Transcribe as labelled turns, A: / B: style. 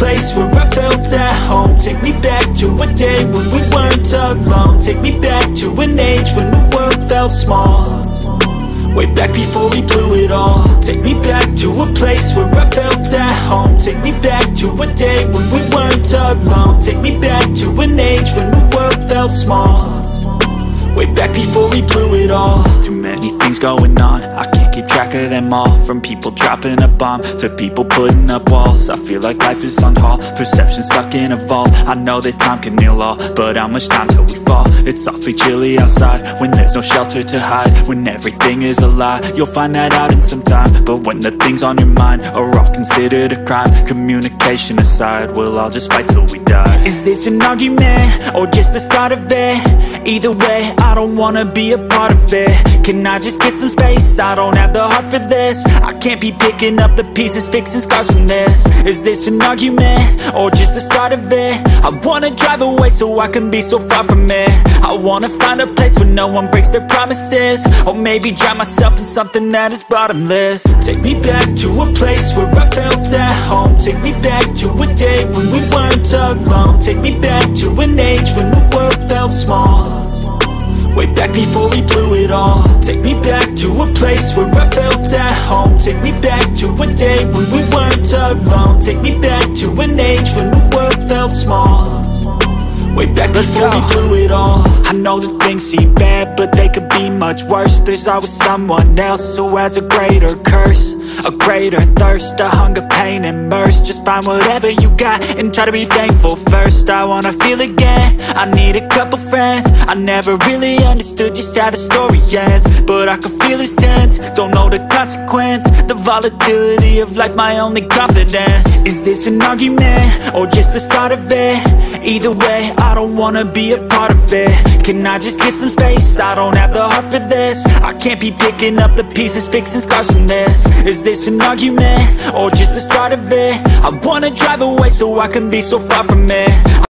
A: place where I felt at home. Take me back to a day when we weren't alone. Take me back to an age when the world felt small, way back before we blew it all. Take me back to a place where I felt at home. Take me back to a day when we weren't alone. Take me back to an age when the world felt small, way back before we blew it all. Too many things going on, I can't keep track of them all. From people dropping a bomb to people putting up walls. I feel like life is on hold, perception stuck in a vault. I know that time can heal all, but how much time till we fall? It's awfully chilly outside when there's no shelter to hide. When everything is a lie, you'll find that out in some time. But when the things on your mind are all considered a crime, communication aside, we'll all just fight till we die. Is this an argument or just the start of it? Either way, I don't wanna be a part of it. Can I just get some space? I don't have the heart for this. I can't be picking up the pieces, fixing scars from this. Is this an argument or just the start of it? I wanna drive away so I can be so far from it. I wanna find a place where no one breaks their promises, or maybe drown myself in something that is bottomless. Take me back to a place where I felt at home. Take me back to a day when we weren't alone. Take me back to an age when the world felt small, way back before we blew it all. Take me back to a place where I felt at home. Take me back to a day when we weren't alone. Take me back to an age when the world felt small, way back before we blew it all. I know that things seem bad, but they could be much worse. There's always someone else who has a greater curse, a greater thirst, a hunger, pain, and mercy. Just find whatever you got and try to be thankful first. I wanna feel again, I need a couple friends. I never really understood just how the story ends, but I can feel it's tense, don't know the consequence. The volatility of life, my only confidence. Is this an argument or just the start of it? Either way, I don't wanna be a part of it. Can I just get some space? I don't have the heart for this. I can't be picking up the pieces, fixing scars from this. Is this an argument or just the start of it? I wanna drive away so I can be so far from it.